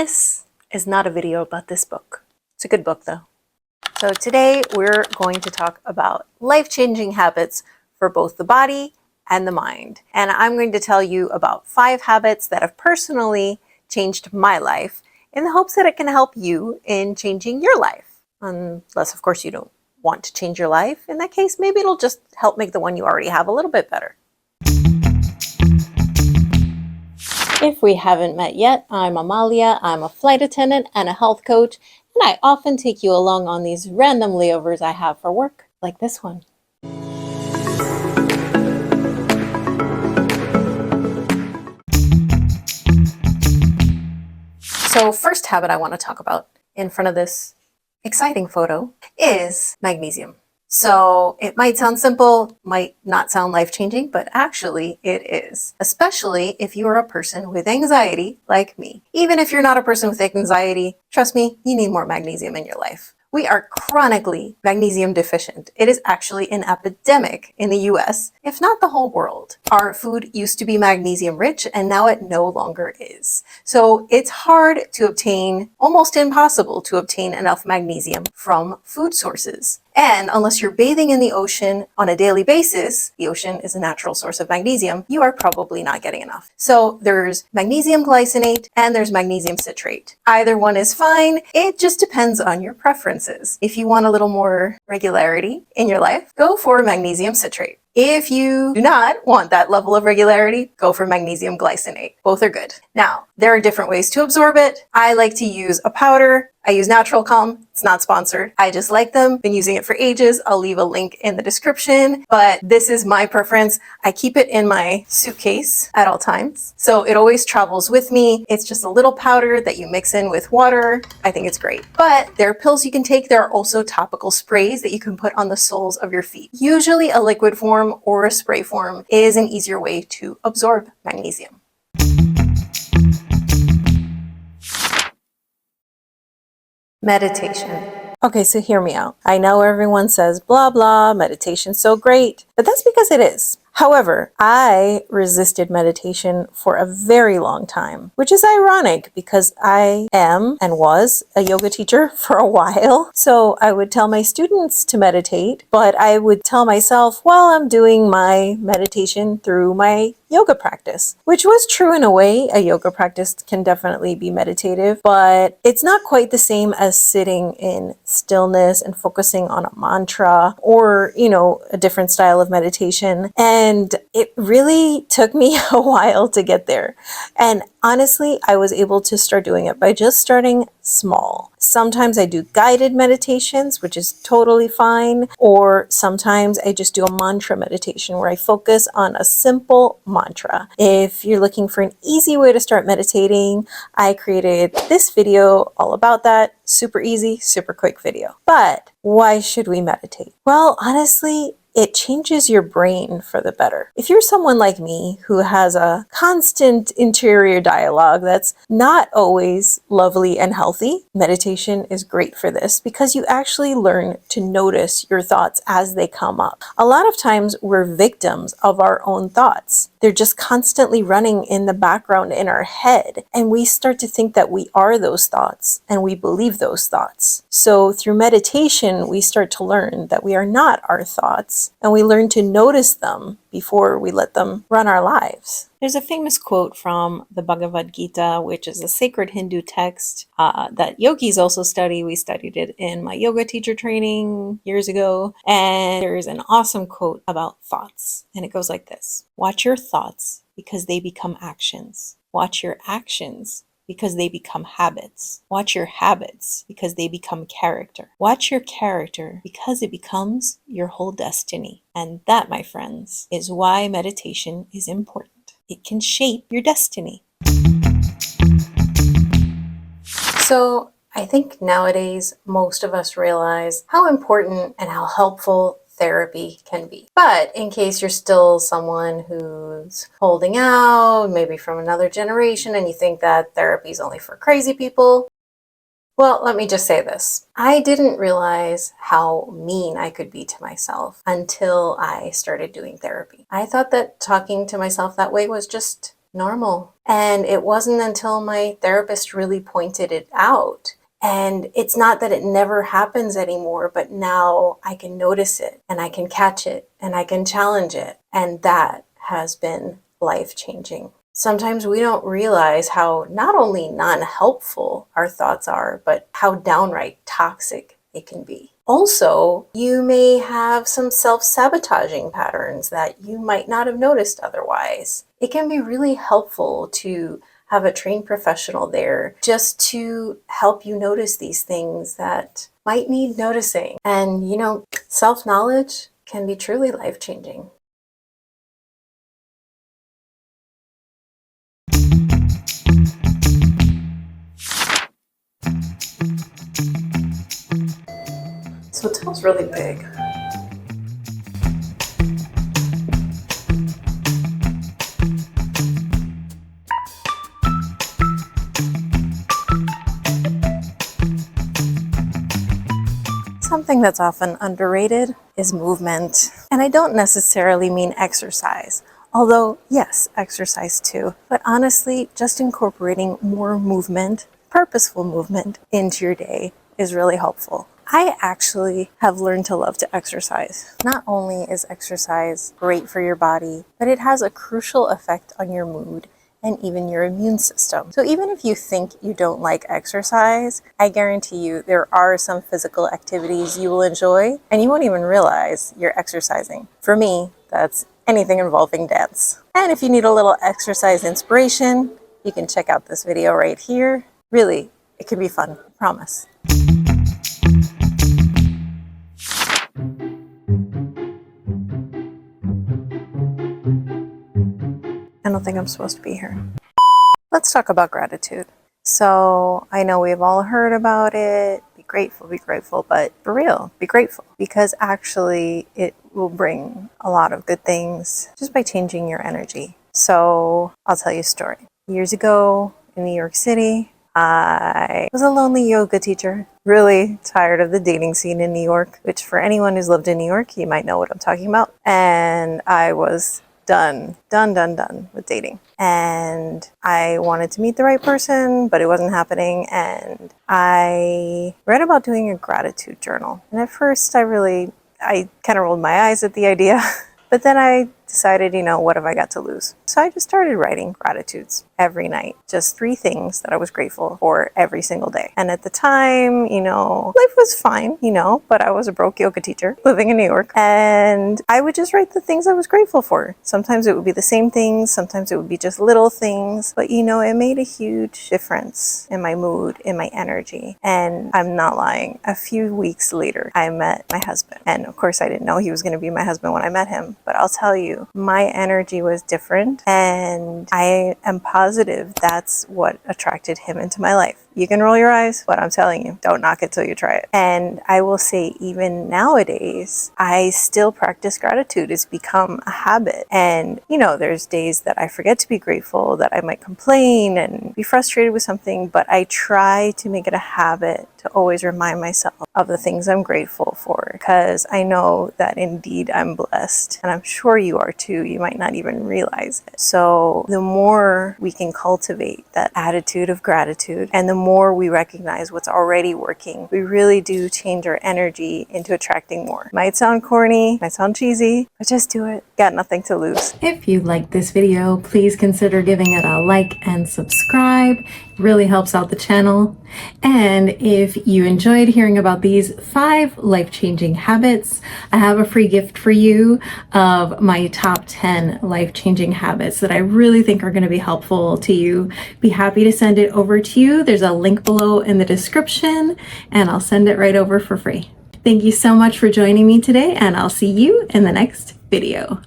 This is not a video about this book. It's a good book though. So today we're going to talk about life-changing habits for both the body and the mind. And I'm going to tell you about 5 habits that have personally changed my life in the hopes that it can help you in changing your life. Unless, of course, you don't want to change your life. In that case, maybe it'll just help make the one you already have a little bit better. If we haven't met yet, I'm Amalia. I'm a flight attendant and a health coach, and I often take you along on these random layovers I have for work, like this one. So first habit I want to talk about in front of this exciting photo is magnesium. So it might sound simple, might not sound life-changing, but actually it is, especially if you are a person with anxiety like me. Even if you're not a person with anxiety, trust me, you need more magnesium in your life. We are chronically magnesium deficient. It is actually an epidemic in the US, if not the whole world. Our food used to be magnesium rich and now it no longer is. So it's hard to obtain, almost impossible to obtain enough magnesium from food sources. And unless you're bathing in the ocean on a daily basis, the ocean is a natural source of magnesium, you are probably not getting enough. So there's magnesium glycinate and there's magnesium citrate. Either one is fine. It just depends on your preferences. If you want a little more regularity in your life, go for magnesium citrate. If you do not want that level of regularity, go for magnesium glycinate. Both are good. Now, there are different ways to absorb it. I like to use a powder. I use Natural Calm. It's not sponsored. I just like them. Been using it for ages. I'll leave a link in the description, but this is my preference. I keep it in my suitcase at all times, so it always travels with me. It's just a little powder that you mix in with water. I think it's great. But there are pills you can take. There are also topical sprays that you can put on the soles of your feet. Usually a liquid form or a spray form is an easier way to absorb magnesium. Meditation. Okay, so hear me out. I know everyone says, blah, blah, meditation's so great, but that's because it is. However, I resisted meditation for a very long time, which is ironic because I am and was a yoga teacher for a while. So I would tell my students to meditate, but I would tell myself, well, I'm doing my meditation through my yoga practice, which was true in a way. A yoga practice can definitely be meditative, but it's not quite the same as sitting in stillness and focusing on a mantra or, a different style of meditation. And it really took me a while to get there. And honestly, I was able to start doing it by just starting small. Sometimes I do guided meditations, which is totally fine. Or sometimes I just do a mantra meditation where I focus on a simple mantra. If you're looking for an easy way to start meditating, I created this video all about that. Super easy, super quick video. But why should we meditate? Well, honestly, it changes your brain for the better. If you're someone like me who has a constant interior dialogue that's not always lovely and healthy, meditation is great for this because you actually learn to notice your thoughts as they come up. A lot of times we're victims of our own thoughts. They're just constantly running in the background in our head, and we start to think that we are those thoughts and we believe those thoughts. So through meditation, we start to learn that we are not our thoughts, and we learn to notice them before we let them run our lives. There's a famous quote from the Bhagavad Gita, which is a sacred Hindu text that yogis also study. We studied it in my yoga teacher training years ago. And there is an awesome quote about thoughts. And it goes like this: watch your thoughts because they become actions. Watch your actions because they become habits. Watch your habits because they become character. Watch your character because it becomes your whole destiny. And that, my friends, is why meditation is important. It can shape your destiny. So I think nowadays most of us realize how important and how helpful therapy can be. But in case you're still someone who's holding out, maybe from another generation, and you think that therapy is only for crazy people, well, let me just say this. I didn't realize how mean I could be to myself until I started doing therapy. I thought that talking to myself that way was just normal. And it wasn't until my therapist really pointed it out. And it's not that it never happens anymore, but now I can notice it and I can catch it and I can challenge it. And that has been life-changing. Sometimes we don't realize how not only non-helpful our thoughts are, but how downright toxic it can be. Also, you may have some self-sabotaging patterns that you might not have noticed otherwise. It can be really helpful to have a trained professional there just to help you notice these things that might need noticing. And, self-knowledge can be truly life-changing. This hotel's really big. Something that's often underrated is movement. And I don't necessarily mean exercise, although yes, exercise too. But honestly, just incorporating more movement, purposeful movement into your day is really helpful. I actually have learned to love to exercise. Not only is exercise great for your body, but it has a crucial effect on your mood and even your immune system. So even if you think you don't like exercise, I guarantee you there are some physical activities you will enjoy and you won't even realize you're exercising. For me, that's anything involving dance. And if you need a little exercise inspiration, you can check out this video right here. Really, it can be fun, I promise. I don't think I'm supposed to be here. Let's talk about gratitude. So I know we've all heard about it. Be grateful, but for real, be grateful. Because actually it will bring a lot of good things just by changing your energy. So I'll tell you a story. Years ago in New York City, I was a lonely yoga teacher, really tired of the dating scene in New York, which for anyone who's lived in New York, you might know what I'm talking about. And I was done with dating. And I wanted to meet the right person, but it wasn't happening. And I read about doing a gratitude journal. And at first I kind of rolled my eyes at the idea, but then I decided, what have I got to lose? So I just started writing gratitudes every night, just 3 things that I was grateful for every single day. And at the time, life was fine, but I was a broke yoga teacher living in New York. And I would just write the things I was grateful for. Sometimes it would be the same things, sometimes it would be just little things, but it made a huge difference in my mood, in my energy. And I'm not lying. A few weeks later, I met my husband. And of course, I didn't know he was going to be my husband when I met him, but I'll tell you, my energy was different, and I am positive that's what attracted him into my life. You can roll your eyes, but I'm telling you, don't knock it till you try it. And I will say, even nowadays, I still practice gratitude. It's become a habit. And, there's days that I forget to be grateful, that I might complain and be frustrated with something, but I try to make it a habit to always remind myself of the things I'm grateful for, because I know that indeed I'm blessed, and I'm sure you are too. You might not even realize it. So the more we can cultivate that attitude of gratitude, and the more we recognize what's already working, we really do change our energy into attracting more. Might sound corny, might sound cheesy, but just do it. Got nothing to lose. If you liked this video, please consider giving it a like and subscribe. It really helps out the channel. And if you enjoyed hearing about these 5 life-changing habits, I have a free gift for you of my top 10 life-changing habits that I really think are going to be helpful to you. Be happy to send it over to you. There's a link below in the description, and I'll send it right over for free. Thank you so much for joining me today, and I'll see you in the next video.